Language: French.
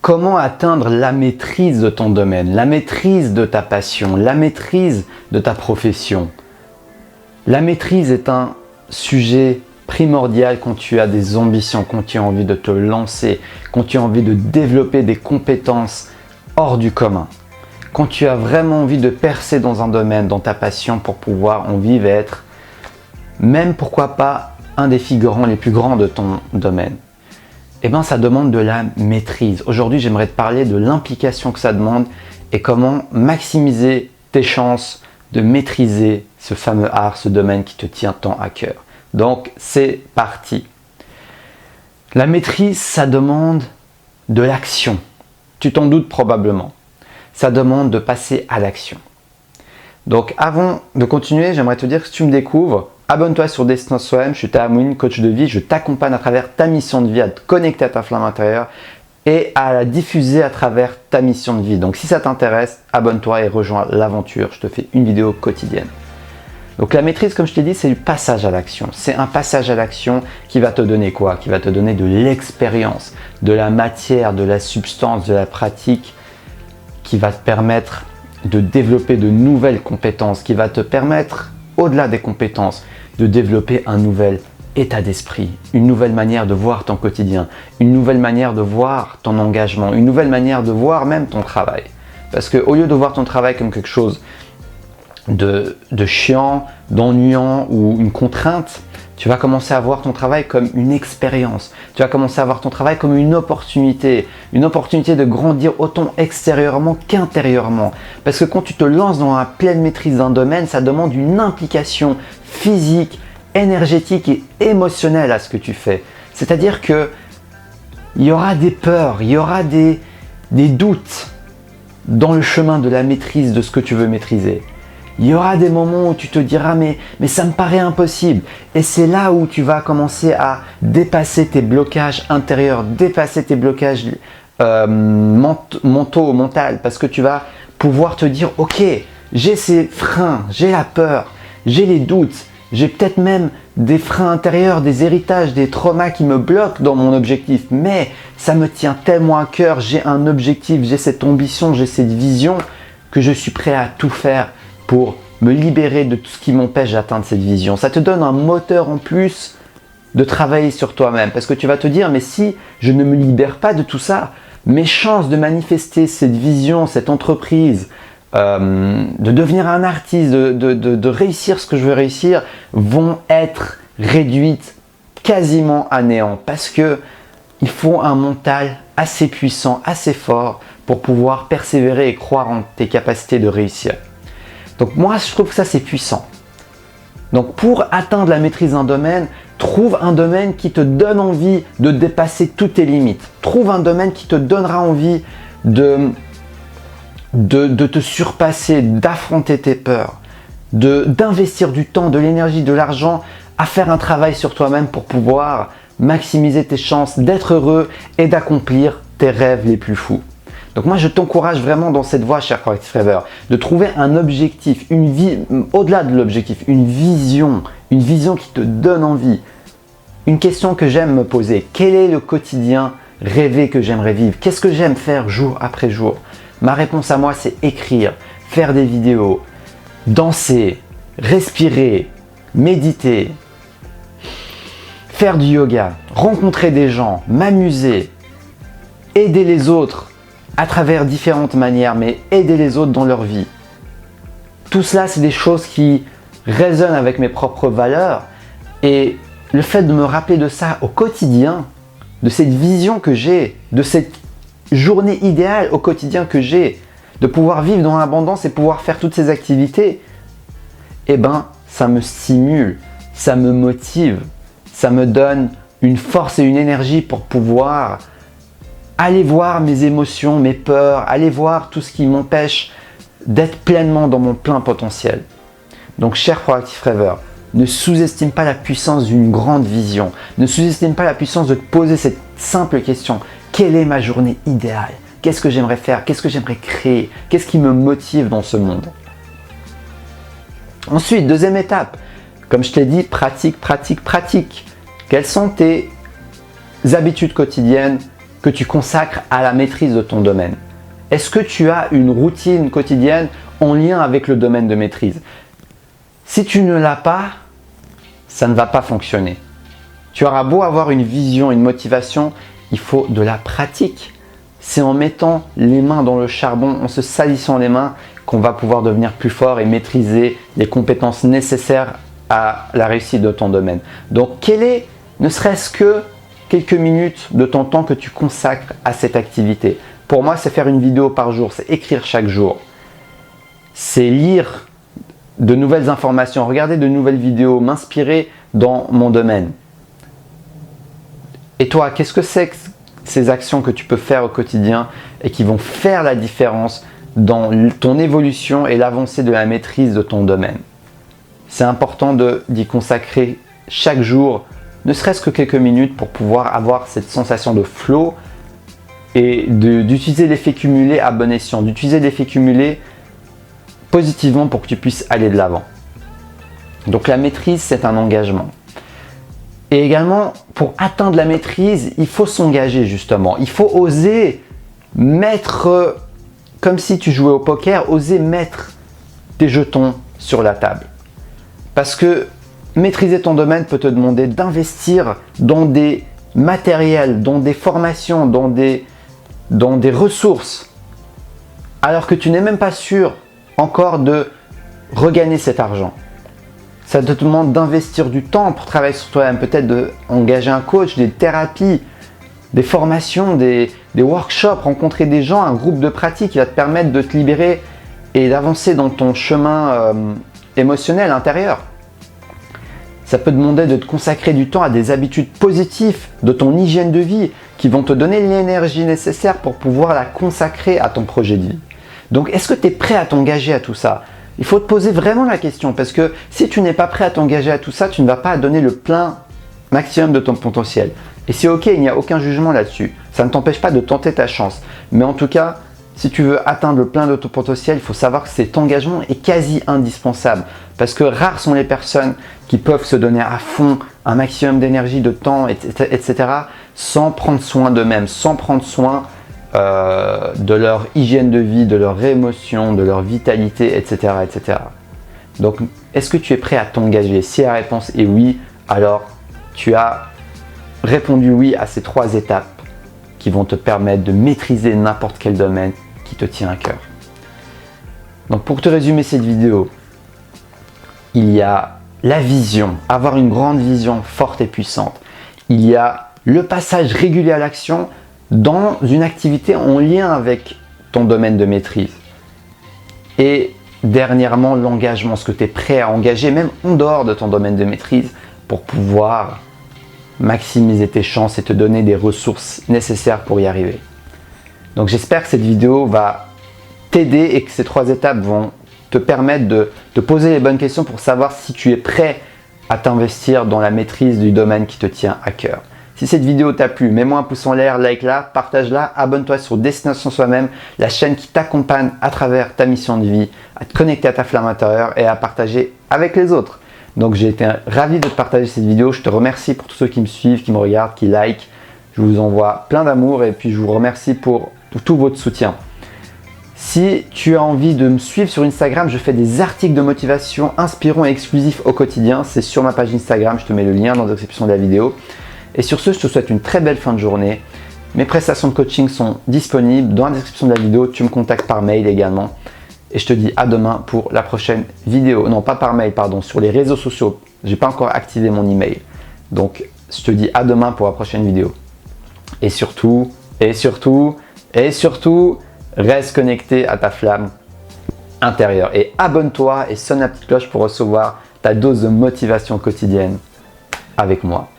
comment atteindre la maîtrise de ton domaine, la maîtrise de ta passion, la maîtrise de ta profession. La maîtrise est un sujet primordial quand tu as des ambitions, quand tu as envie de te lancer, quand tu as envie de développer des compétences hors du commun. Quand tu as vraiment envie de percer dans un domaine, dans ta passion pour pouvoir en vivre et être, même pourquoi pas, un des figurants les plus grands de ton domaine. Eh bien, ça demande de la maîtrise. Aujourd'hui, j'aimerais te parler de l'implication que ça demande et comment maximiser tes chances de maîtriser ce fameux art, ce domaine qui te tient tant à cœur. Donc, c'est parti. La maîtrise, ça demande de l'action. Tu t'en doutes probablement. Ça demande de passer à l'action. Donc, avant de continuer, j'aimerais te dire que si tu me découvres, abonne-toi sur Destination Soi-même, je suis Tahamouine, coach de vie, je t'accompagne à travers ta mission de vie, à te connecter à ta flamme intérieure et à la diffuser à travers ta mission de vie. Donc si ça t'intéresse, abonne-toi et rejoins l'aventure, je te fais une vidéo quotidienne. Donc la maîtrise, comme je t'ai dit, c'est du passage à l'action. C'est un passage à l'action qui va te donner quoi? Qui va te donner de l'expérience, de la matière, de la substance, de la pratique, qui va te permettre de développer de nouvelles compétences, qui va te permettre, au-delà des compétences, de développer un nouvel état d'esprit, une nouvelle manière de voir ton quotidien, une nouvelle manière de voir ton engagement, une nouvelle manière de voir même ton travail. Parce qu'au lieu de voir ton travail comme quelque chose de chiant, d'ennuyant ou une contrainte, tu vas commencer à voir ton travail comme une expérience. Tu vas commencer à voir ton travail comme une opportunité de grandir autant extérieurement qu'intérieurement. Parce que quand tu te lances dans la pleine maîtrise d'un domaine, ça demande une implication physique, énergétique et émotionnelle à ce que tu fais. C'est-à-dire que il y aura des peurs, il y aura des doutes dans le chemin de la maîtrise de ce que tu veux maîtriser. Il y aura des moments où tu te diras mais ça me paraît impossible. Et c'est là où tu vas commencer à dépasser tes blocages intérieurs, dépasser tes blocages mentaux, parce que tu vas pouvoir te dire ok, j'ai ces freins, j'ai la peur, j'ai les doutes, j'ai peut-être même des freins intérieurs, des héritages, des traumas qui me bloquent dans mon objectif. Mais ça me tient tellement à cœur, j'ai un objectif, j'ai cette ambition, j'ai cette vision que je suis prêt à tout faire pour me libérer de tout ce qui m'empêche d'atteindre cette vision. Ça te donne un moteur en plus de travailler sur toi-même parce que tu vas te dire mais si je ne me libère pas de tout ça, mes chances de manifester cette vision, cette entreprise, de devenir un artiste, de réussir ce que je veux réussir vont être réduites quasiment à néant parce que il faut un mental assez puissant, assez fort pour pouvoir persévérer et croire en tes capacités de réussir. Donc moi, je trouve que ça, c'est puissant. Donc pour atteindre la maîtrise d'un domaine, trouve un domaine qui te donne envie de dépasser toutes tes limites. Trouve un domaine qui te donnera envie de te surpasser, d'affronter tes peurs, d'investir du temps, de l'énergie, de l'argent à faire un travail sur toi-même pour pouvoir maximiser tes chances d'être heureux et d'accomplir tes rêves les plus fous. Donc moi, je t'encourage vraiment dans cette voie, cher Proactive Rêveur, de trouver un objectif, une vie, au-delà de l'objectif, une vision qui te donne envie. Une question que j'aime me poser, quel est le quotidien rêvé que j'aimerais vivre? Qu'est-ce que j'aime faire jour après jour? Ma réponse à moi, c'est écrire, faire des vidéos, danser, respirer, méditer, faire du yoga, rencontrer des gens, m'amuser, aider les autres, à travers différentes manières, mais aider les autres dans leur vie. Tout cela, c'est des choses qui résonnent avec mes propres valeurs et le fait de me rappeler de ça au quotidien, de cette vision que j'ai, de cette journée idéale au quotidien que j'ai, de pouvoir vivre dans l'abondance et pouvoir faire toutes ces activités, eh ben, ça me stimule, ça me motive, ça me donne une force et une énergie pour pouvoir aller voir mes émotions, mes peurs, aller voir tout ce qui m'empêche d'être pleinement dans mon plein potentiel. Donc, cher Proactive Rêveur, ne sous-estime pas la puissance d'une grande vision. Ne sous-estime pas la puissance de te poser cette simple question. Quelle est ma journée idéale? Qu'est-ce que j'aimerais faire? Qu'est-ce que j'aimerais créer? Qu'est-ce qui me motive dans ce monde? Ensuite, deuxième étape, comme je t'ai dit, pratique, pratique, pratique. Quelles sont tes habitudes quotidiennes que tu consacres à la maîtrise de ton domaine? Est-ce que tu as une routine quotidienne en lien avec le domaine de maîtrise? Si tu ne l'as pas, ça ne va pas fonctionner. Tu auras beau avoir une vision, une motivation, il faut de la pratique. C'est en mettant les mains dans le charbon, en se salissant les mains, qu'on va pouvoir devenir plus fort et maîtriser les compétences nécessaires à la réussite de ton domaine. Donc, quel est, ne serait-ce que quelques minutes de ton temps que tu consacres à cette activité? Pour moi, c'est faire une vidéo par jour, c'est écrire chaque jour, c'est lire de nouvelles informations, regarder de nouvelles vidéos, m'inspirer dans mon domaine. Et toi, qu'est-ce que c'est que ces actions que tu peux faire au quotidien et qui vont faire la différence dans ton évolution et l'avancée de la maîtrise de ton domaine? C'est important d'y consacrer chaque jour, ne serait-ce que quelques minutes pour pouvoir avoir cette sensation de flow et d'utiliser l'effet cumulé à bon escient, d'utiliser l'effet cumulé positivement pour que tu puisses aller de l'avant. Donc la maîtrise, c'est un engagement. Et également, pour atteindre la maîtrise, il faut s'engager justement. Il faut oser mettre, comme si tu jouais au poker, oser mettre tes jetons sur la table. Parce que maîtriser ton domaine peut te demander d'investir dans des matériels, dans des formations, dans des ressources, alors que tu n'es même pas sûr encore de regagner cet argent. Ça te demande d'investir du temps pour travailler sur toi-même, peut-être d'engager un coach, des thérapies, des formations, des workshops, rencontrer des gens, un groupe de pratique qui va te permettre de te libérer et d'avancer dans ton chemin émotionnel intérieur. Ça peut demander de te consacrer du temps à des habitudes positives de ton hygiène de vie qui vont te donner l'énergie nécessaire pour pouvoir la consacrer à ton projet de vie. Donc, est-ce que tu es prêt à t'engager à tout ça? Il faut te poser vraiment la question parce que si tu n'es pas prêt à t'engager à tout ça, tu ne vas pas donner le plein maximum de ton potentiel. Et c'est ok, il n'y a aucun jugement là-dessus. Ça ne t'empêche pas de tenter ta chance. Mais en tout cas, si tu veux atteindre le plein de ton potentiel, il faut savoir que cet engagement est quasi indispensable. Parce que rares sont les personnes qui peuvent se donner à fond un maximum d'énergie, de temps, etc. sans prendre soin d'eux-mêmes, sans prendre soin de leur hygiène de vie, de leur émotion, de leur vitalité, etc. etc. Donc, est-ce que tu es prêt à t'engager? Si la réponse est oui, alors tu as répondu oui à ces 3 étapes qui vont te permettre de maîtriser n'importe quel domaine qui te tient à cœur. Donc, pour te résumer cette vidéo, il y a la vision, avoir une grande vision forte et puissante. Il y a le passage régulier à l'action dans une activité en lien avec ton domaine de maîtrise. Et dernièrement, l'engagement, ce que tu es prêt à engager, même en dehors de ton domaine de maîtrise, pour pouvoir maximiser tes chances et te donner des ressources nécessaires pour y arriver. Donc j'espère que cette vidéo va t'aider et que ces 3 étapes vont te permettre de te poser les bonnes questions pour savoir si tu es prêt à t'investir dans la maîtrise du domaine qui te tient à cœur. Si cette vidéo t'a plu, mets-moi un pouce en l'air, like-la, partage-la, abonne-toi sur Destination Soi-même, la chaîne qui t'accompagne à travers ta mission de vie, à te connecter à ta flamme intérieure et à partager avec les autres. Donc j'ai été ravi de te partager cette vidéo. Je te remercie pour tous ceux qui me suivent, qui me regardent, qui like. Je vous envoie plein d'amour et puis je vous remercie pour tout votre soutien. Si tu as envie de me suivre sur Instagram, je fais des articles de motivation inspirants et exclusifs au quotidien. C'est sur ma page Instagram, je te mets le lien dans la description de la vidéo. Et sur ce, je te souhaite une très belle fin de journée. Mes prestations de coaching sont disponibles dans la description de la vidéo. Tu me contactes par mail également. Et je te dis à demain pour la prochaine vidéo. Non, pas par mail, pardon, sur les réseaux sociaux. Je n'ai pas encore activé mon email. Donc, je te dis à demain pour la prochaine vidéo. Et surtout, reste connecté à ta flamme intérieure. Et abonne-toi et sonne la petite cloche pour recevoir ta dose de motivation quotidienne avec moi.